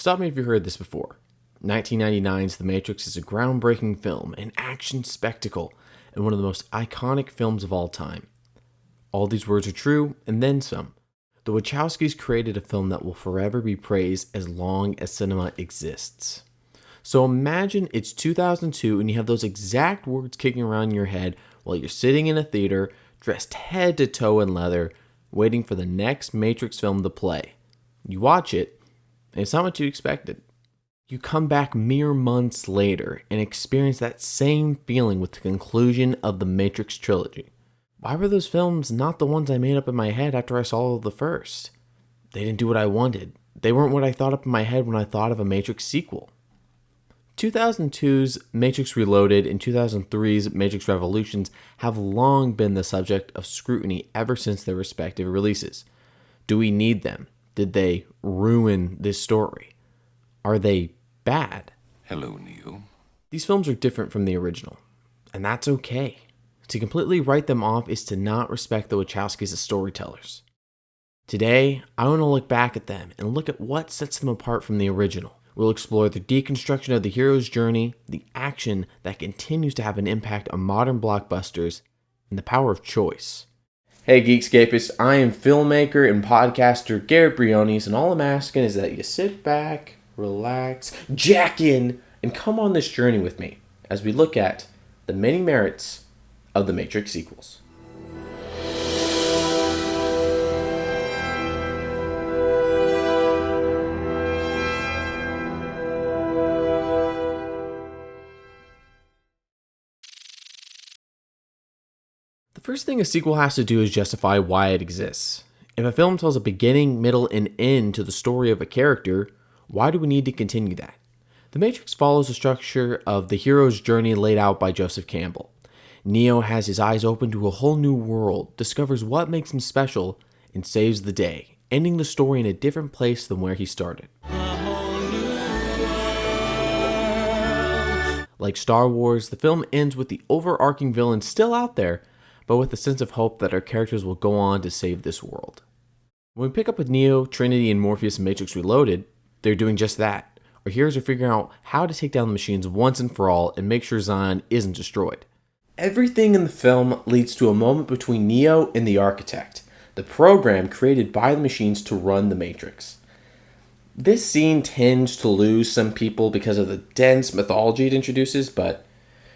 Stop me if you've heard this before. 1999's The Matrix is a groundbreaking film, an action spectacle, and one of the most iconic films of all time. All these words are true, and then some. The Wachowskis created a film that will forever be praised as long as cinema exists. So imagine it's 2002 and you have those exact words kicking around in your head while you're sitting in a theater, dressed head to toe in leather, waiting for the next Matrix film to play. You watch it, and it's not what you expected. You come back mere months later and experience that same feeling with the conclusion of the Matrix trilogy. Why were those films not the ones I made up in my head after I saw the first? They didn't do what I wanted. They weren't what I thought up in my head when I thought of a Matrix sequel. 2002's Matrix Reloaded and 2003's Matrix Revolutions have long been the subject of scrutiny ever since their respective releases. Do we need them? Did they ruin this story? Are they bad? Hello, Neo. These films are different from the original, and that's okay. To completely write them off is to not respect the Wachowskis as storytellers. Today, I want to look back at them and look at what sets them apart from the original. We'll explore the deconstruction of the hero's journey, the action that continues to have an impact on modern blockbusters, and the power of choice. Hey Geekscapists, I am filmmaker and podcaster Garrett Briones, and all I'm asking is that you sit back, relax, jack in, and come on this journey with me as we look at the many merits of the Matrix sequels. The first thing a sequel has to do is justify why it exists. If a film tells a beginning, middle, and end to the story of a character, why do we need to continue that? The Matrix follows the structure of the hero's journey laid out by Joseph Campbell. Neo has his eyes open to a whole new world, discovers what makes him special, and saves the day, ending the story in a different place than where he started. Like Star Wars, the film ends with the overarching villain still out there, but with a sense of hope that our characters will go on to save this world. When we pick up with Neo, Trinity, and Morpheus in Matrix Reloaded, they're doing just that. Our heroes are figuring out how to take down the machines once and for all and make sure Zion isn't destroyed. Everything in the film leads to a moment between Neo and the Architect, the program created by the machines to run the Matrix. This scene tends to lose some people because of the dense mythology it introduces, but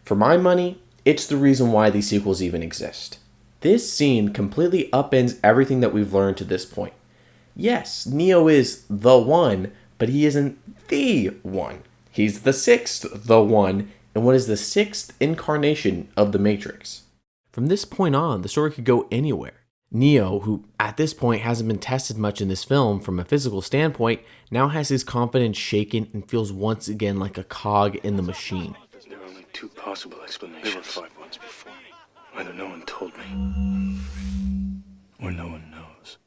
for my money, it's the reason why these sequels even exist. This scene completely upends everything that we've learned to this point. Yes, Neo is the one, but he isn't the one. He's the sixth the one, and what is the sixth incarnation of the Matrix. From this point on, the story could go anywhere. Neo, who at this point hasn't been tested much in this film from a physical standpoint, now has his confidence shaken and feels once again like a cog in the machine. There are only two possible explanations. There were 5 ones before me. Either no one told me, or no one knows.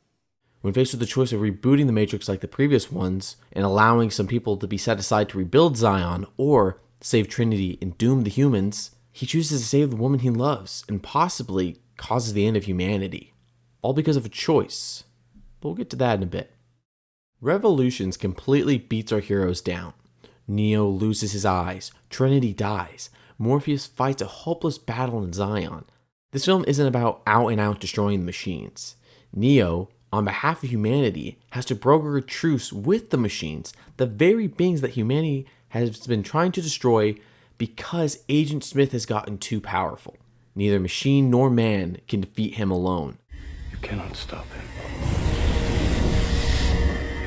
When faced with the choice of rebooting the Matrix like the previous ones, and allowing some people to be set aside to rebuild Zion, or save Trinity and doom the humans, he chooses to save the woman he loves, and possibly causes the end of humanity. All because of a choice. But we'll get to that in a bit. Revolutions completely beats our heroes down. Neo loses his eyes, Trinity dies, Morpheus fights a hopeless battle in Zion. This film isn't about out and out destroying the machines. Neo, on behalf of humanity, has to broker a truce with the machines, the very beings that humanity has been trying to destroy because Agent Smith has gotten too powerful. Neither machine nor man can defeat him alone. You cannot stop him.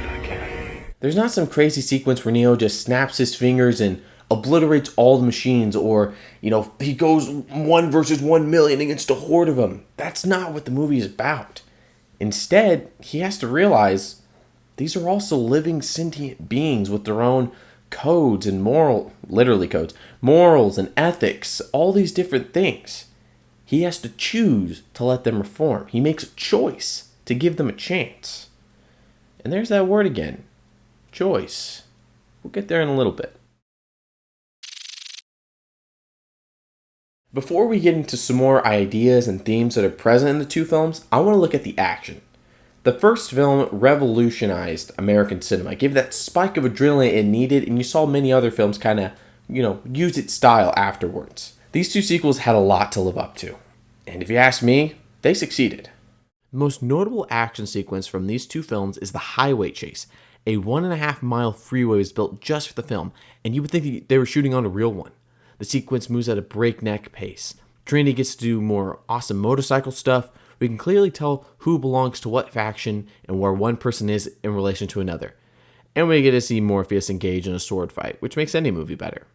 But I can. There's not some crazy sequence where Neo just snaps his fingers and obliterates all the machines, or, he goes 1 versus 1 million against a horde of them. That's not what the movie is about. Instead, he has to realize these are also living sentient beings with their own codes and morals and ethics, all these different things. He has to choose to let them reform. He makes a choice to give them a chance. And there's that word again, choice. We'll get there in a little bit. Before we get into some more ideas and themes that are present in the two films, I want to look at the action. The first film revolutionized American cinema. It gave that spike of adrenaline it needed, and you saw many other films kind of, use its style afterwards. These two sequels had a lot to live up to. And if you ask me, they succeeded. The most notable action sequence from these two films is the highway chase. A 1.5-mile freeway was built just for the film, and you would think they were shooting on a real one. The sequence moves at a breakneck pace. Trinity gets to do more awesome motorcycle stuff. We can clearly tell who belongs to what faction and where one person is in relation to another. And we get to see Morpheus engage in a sword fight, which makes any movie better.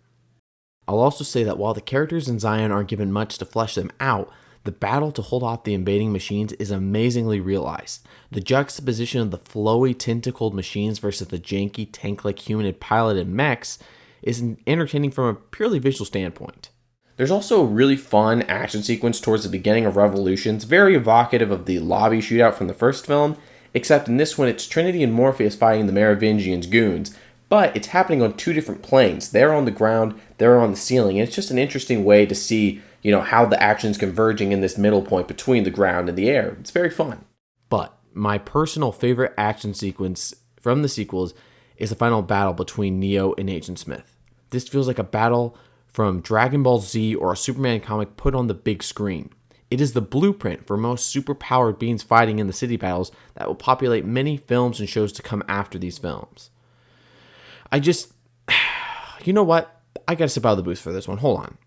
I'll also say that while the characters in Zion aren't given much to flesh them out, the battle to hold off the invading machines is amazingly realized. The juxtaposition of the flowy, tentacled machines versus the janky, tank-like human piloted mechs is entertaining from a purely visual standpoint. There's also a really fun action sequence towards the beginning of Revolutions, very evocative of the lobby shootout from the first film, except in this one it's Trinity and Morpheus fighting the Merovingians' goons, but it's happening on two different planes. They're on the ground, they're on the ceiling, and it's just an interesting way to see, how the action's converging in this middle point between the ground and the air. It's very fun. But my personal favorite action sequence from the sequels is the final battle between Neo and Agent Smith. This feels like a battle from Dragon Ball Z or a Superman comic put on the big screen. It is the blueprint for most superpowered beings fighting in the city battles that will populate many films and shows to come after these films. You know what? I gotta step out of the booth for this one. Hold on.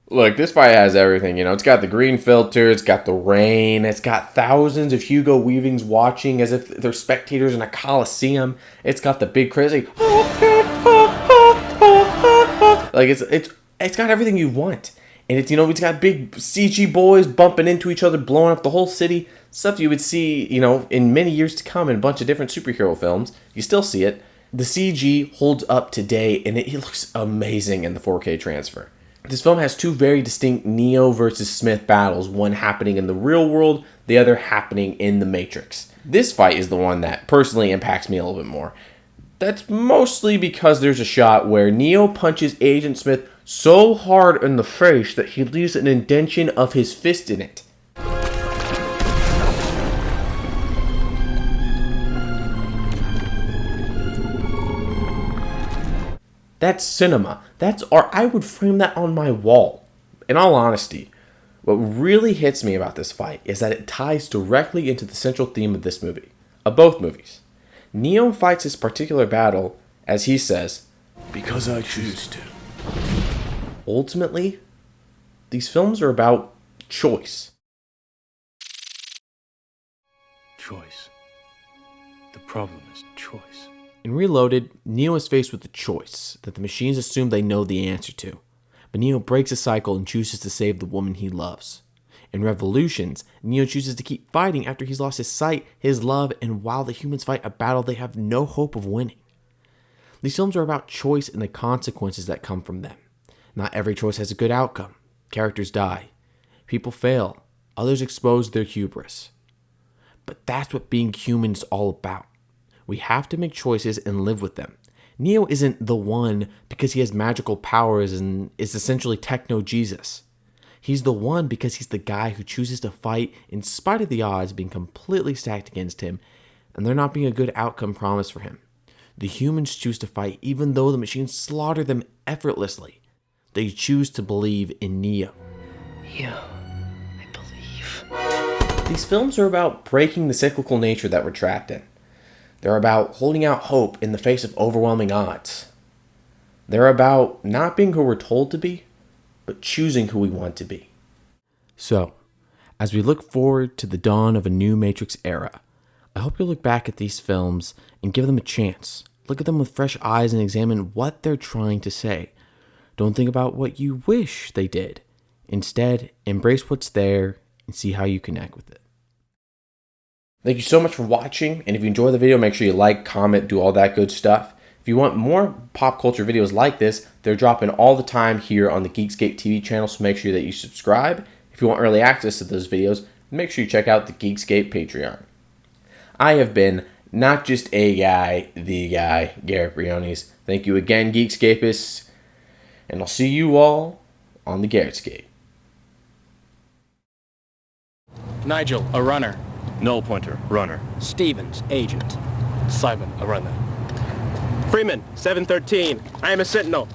Look, this fight has everything, It's got the green filter, it's got the rain, it's got thousands of Hugo Weavings watching as if they're spectators in a coliseum. It's got the big crazy, like it's got everything you want. And it's got big CG boys bumping into each other, blowing up the whole city. Stuff you would see, in many years to come in a bunch of different superhero films. You still see it. The CG holds up today, and it looks amazing in the 4K transfer. This film has two very distinct Neo versus Smith battles, one happening in the real world, the other happening in the Matrix. This fight is the one that personally impacts me a little bit more. That's mostly because there's a shot where Neo punches Agent Smith so hard in the face that he leaves an indentation of his fist in it. That's cinema. That's art. I would frame that on my wall. In all honesty, what really hits me about this fight is that it ties directly into the central theme of this movie, of both movies. Neo fights this particular battle, as he says, because I choose to. Ultimately, these films are about choice. Choice. The problem is choice. In Reloaded, Neo is faced with the choice that the machines assume they know the answer to. But Neo breaks a cycle and chooses to save the woman he loves. In Revolutions, Neo chooses to keep fighting after he's lost his sight, his love, and while the humans fight a battle they have no hope of winning. These films are about choice and the consequences that come from them. Not every choice has a good outcome. Characters die. People fail. Others expose their hubris. But that's what being human is all about. We have to make choices and live with them. Neo isn't the one because he has magical powers and is essentially techno-Jesus. He's the one because he's the guy who chooses to fight in spite of the odds being completely stacked against him and there not being a good outcome promised for him. The humans choose to fight even though the machines slaughter them effortlessly. They choose to believe in Neo. Yeah, I believe. These films are about breaking the cyclical nature that we're trapped in. They're about holding out hope in the face of overwhelming odds. They're about not being who we're told to be, but choosing who we want to be. So, as we look forward to the dawn of a new Matrix era, I hope you'll look back at these films and give them a chance. Look at them with fresh eyes and examine what they're trying to say. Don't think about what you wish they did. Instead, embrace what's there and see how you connect with it. Thank you so much for watching, and if you enjoy the video, make sure you like, comment, do all that good stuff. If you want more pop culture videos like this, they're dropping all the time here on the Geekscape TV channel, so make sure that you subscribe. If you want early access to those videos, make sure you check out the Geekscape Patreon. I have been not just a guy, the guy, Garrett Briones. Thank you again, Geekscapists, and I'll see you all on the Garrettscape. Nigel, a runner. Null pointer, runner. Stevens, agent. Simon, a runner. Freeman, 713. I am a sentinel.